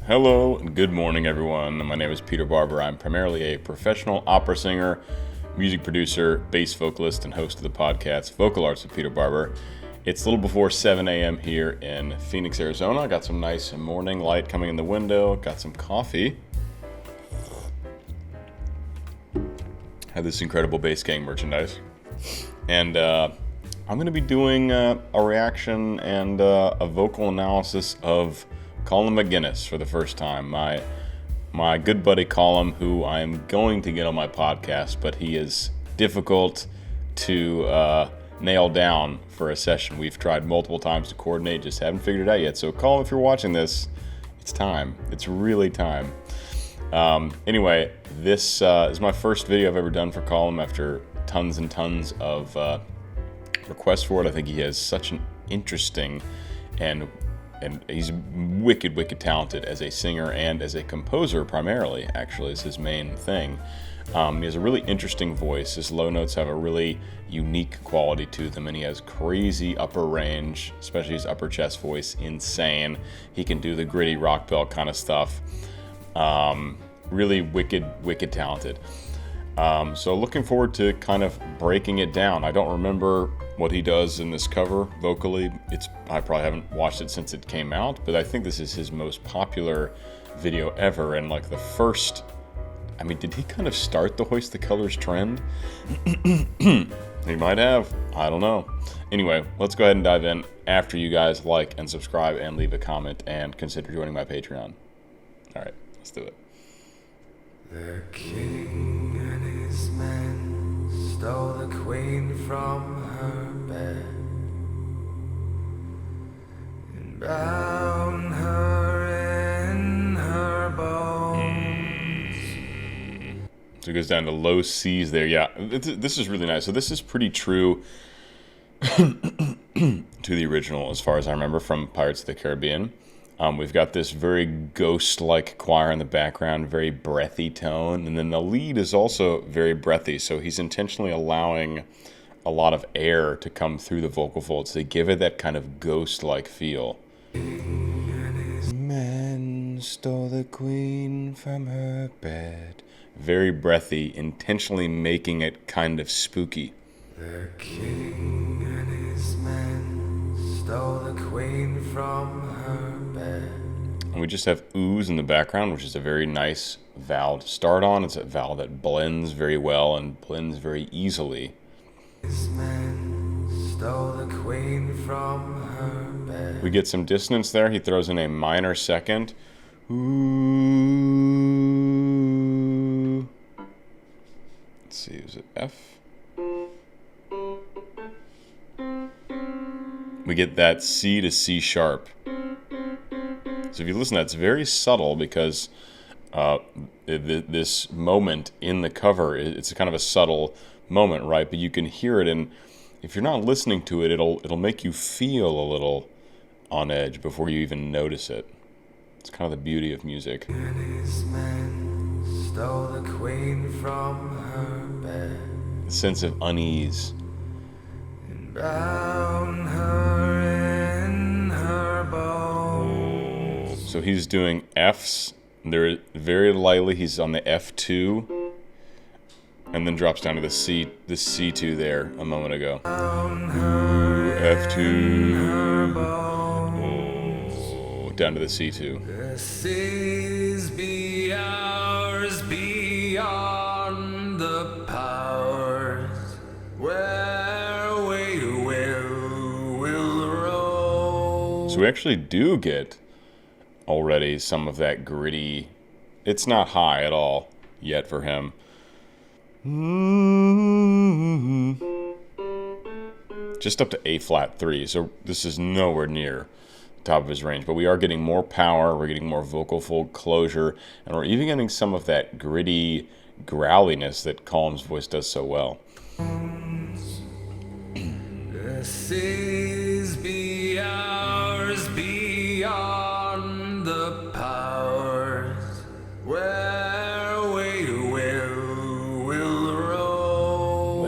Hello and good morning, everyone. My name is Peter Barber. I'm primarily a professional opera singer, music producer, bass vocalist, and host of the podcast Vocal Arts with Peter Barber. It's a little before 7 a.m. here in Phoenix, Arizona. Got some nice morning light coming in the window. Got some coffee. Had this incredible bass gang merchandise. And I'm going to be doing a reaction and a vocal analysis of Colm McGuinness for the first time. My good buddy Colm, who I'm going to get on my podcast, but he is difficult to nail down for a session. We've tried multiple times to coordinate, just haven't figured it out yet. So Colm, if you're watching this, it's time. It's really time. Anyway, this is my first video I've ever done for Colm after tons and tons of requests for it. I think he has such an interesting and he's wicked talented as a singer and as a composer primarily, actually, is his main thing. He has a really interesting voice. His low notes have a really unique quality to them, and he has crazy upper range, especially his upper chest voice, insane. He can do the gritty rock belt kind of stuff. Really wicked talented. So looking forward to kind of breaking it down. I don't remember what he does in this cover vocally. I probably haven't watched it since it came out, but I think this is his most popular video ever, and like the first, I mean, did he kind of start the Hoist the Colors trend? He might have, I don't know. Anyway, let's go ahead and dive in after you guys like and subscribe and leave a comment and consider joining my Patreon. All right, let's do it. The king and his men stole the queen from her bed and bound her in her bones. So it goes down to low C's there. Yeah, this is really nice. So this is pretty true to the original as far as I remember from Pirates of the Caribbean. We've got this very ghost-like choir in the background, very breathy tone, and then the lead is also very breathy, so he's intentionally allowing a lot of air to come through the vocal folds to give it that kind of ghost-like feel. Men stole the queen from her bed. Very breathy, intentionally making it kind of spooky. The king and his men stole the queen from her bed. And we just have oohs in the background, which is a very nice vowel to start on. It's a vowel that blends very well and blends very easily. His men stole the queen from her bed. We get some dissonance there. He throws in a minor second. Ooh. Let's see, is it F? We get that C to C sharp. So if you listen, that's very subtle because this moment in the cover, it's kind of a subtle moment, right? But you can hear it, and if you're not listening to it, it'll make you feel a little on edge before you even notice it. It's kind of the beauty of music. And his men stole the queen from her bed. The sense of unease. And bound her in her bones. So he's doing Fs. There very lightly. He's on the F2, and then drops down to the C2 there a moment ago. Ooh, F2. Oh, down to the C2. The seas be ours beyond the powers where we will roam. So we actually do get already some of that gritty. It's not high at all yet for him. Just up to A flat 3, so this is nowhere near the top of his range, but we are getting more power, we're getting more vocal fold closure, and we're even getting some of that gritty growliness that Colm's voice does so well. The seas be ours beyond the powers where we will roam.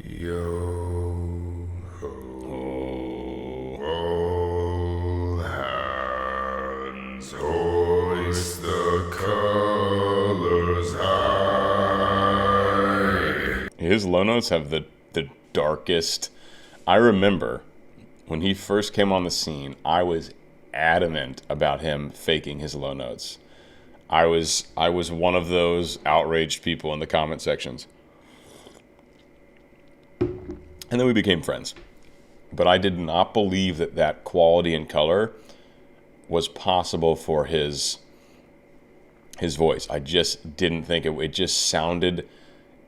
Yo ho, ho, his low notes have the darkest. I remember when he first came on the scene, I was adamant about him faking his low notes. I was one of those outraged people in the comment sections. And then we became friends. But I did not believe that quality and color was possible for his voice. I just didn't think it just sounded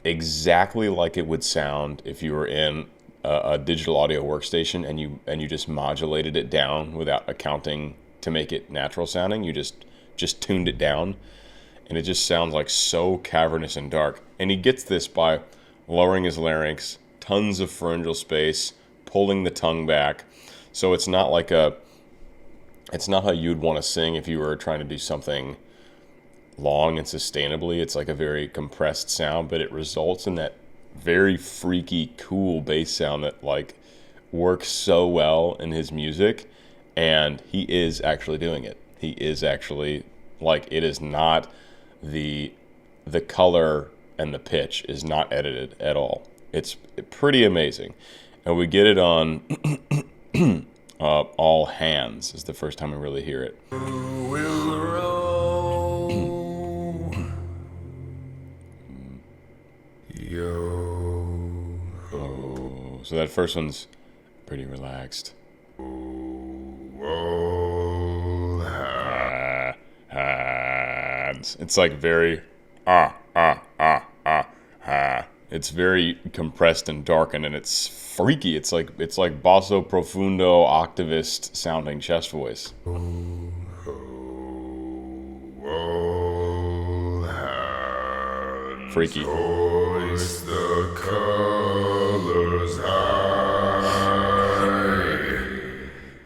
exactly like it would sound if you were in a digital audio workstation and you just modulated it down without accounting to make it natural sounding. You just tuned it down, and it just sounds like so cavernous and dark. And he gets this by lowering his larynx, tons of pharyngeal space, pulling the tongue back. So it's not how you'd want to sing if you were trying to do something long and sustainably. It's like a very compressed sound, but it results in that very freaky, cool bass sound that like works so well in his music. And he is actually doing it. He is actually, like, it is not the color and the pitch is not edited at all. It's pretty amazing. And we get it on All Hands is the first time we really hear it. Oh, so that first one's pretty relaxed. Hands. It's like very It's very compressed and darkened, and it's freaky. It's like basso profundo octavist sounding chest voice. Freaky. Hoist the colors high.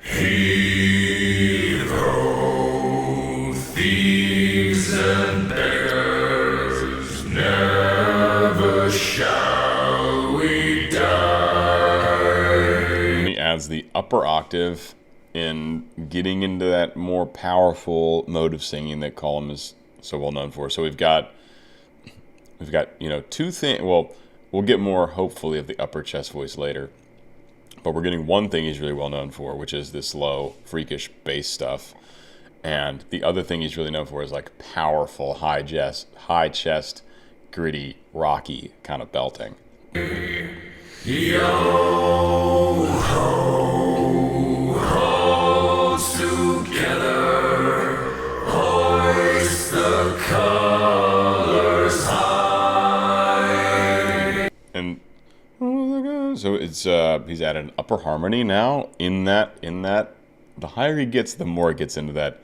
Heave ho, thieves and beggars, never shall we die. And he adds the upper octave in getting into that more powerful mode of singing that Colm is so well known for. So we've got two things. Well, we'll get more hopefully of the upper chest voice later, but we're getting one thing he's really well known for, which is this low freakish bass stuff, and the other thing he's really known for is like powerful high chest, gritty, rocky kind of belting. Yo ho, holds together, hoist the colors high. And so it's he's added an upper harmony now in that the higher he gets, the more it gets into that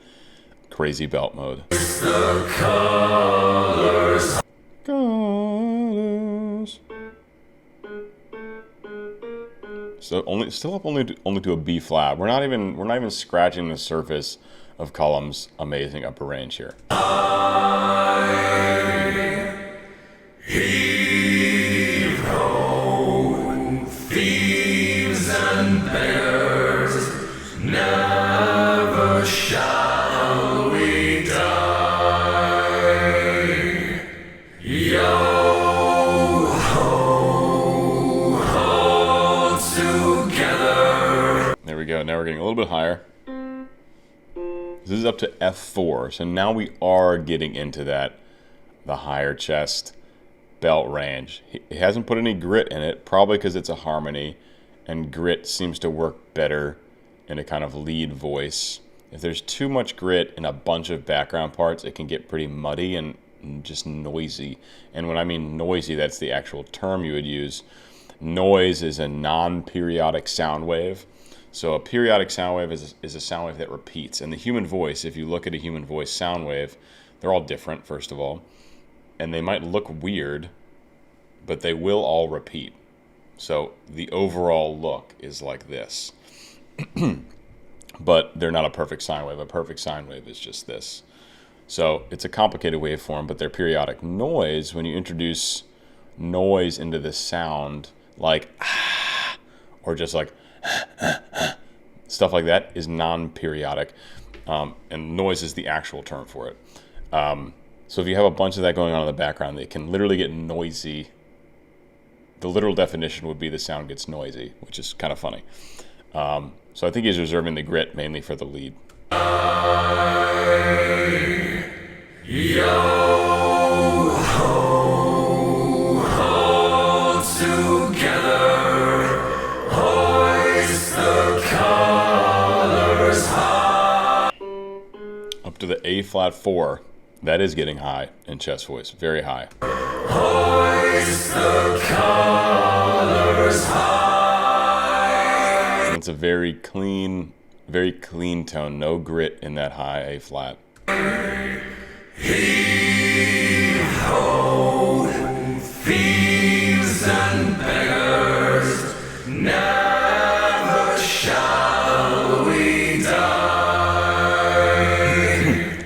crazy belt mode. The colors. So still up only to a B flat. We're not even scratching the surface of Colm's amazing upper range here. Heave ho, thieves and beggars, never shall we die. Yo ho, hold together. There we go. Now we're getting a little bit higher. This is up to F4. So now we are getting into the higher chest belt range. He hasn't put any grit in it, probably because it's a harmony, and grit seems to work better in a kind of lead voice. If there's too much grit in a bunch of background parts, it can get pretty muddy and just noisy. And when I mean noisy, that's the actual term you would use. Noise is a non-periodic sound wave. So a periodic sound wave is a sound wave that repeats. And the human voice, if you look at a human voice sound wave, they're all different, first of all. And they might look weird, but they will all repeat. So the overall look is like this. But they're not a perfect sine wave. A perfect sine wave is just this. So it's a complicated waveform, but they're periodic. Noise, when you introduce noise into the sound, like or just like stuff like that, is non-periodic. And noise is the actual term for it. So if you have a bunch of that going on in the background, it can literally get noisy the literal definition would be the sound gets noisy, which is kind of funny. So I think he's reserving the grit mainly for the lead. Yo ho, hold together, hoist the colors high. Up to the A flat 4. That is getting high in chest voice, very high. Hoist the colors high. And it's a very clean tone, no grit in that high A flat. Heave ho, thieves and beggars, never shall we die.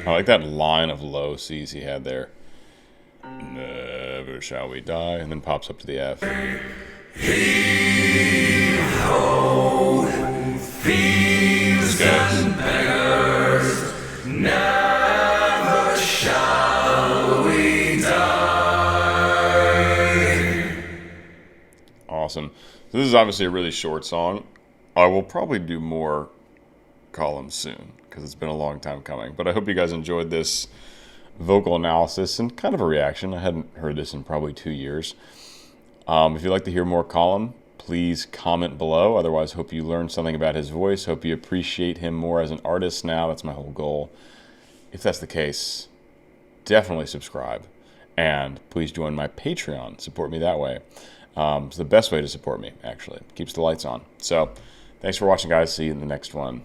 I like that line of low C's he had there. Never shall we die, and then pops up to the F. Heave ho, thieves and beggars, never shall we die. Awesome. So this is obviously a really short song. I will probably do more Colm soon because it's been a long time coming. But I hope you guys enjoyed this vocal analysis and kind of a reaction. I hadn't heard this in probably 2 years. If you'd like to hear more Colm, please comment below. Otherwise, hope you learned something about his voice. Hope you appreciate him more as an artist now. That's my whole goal. If that's the case, definitely subscribe. And please join my Patreon. Support me that way. It's the best way to support me, actually. Keeps the lights on. So, thanks for watching, guys. See you in the next one.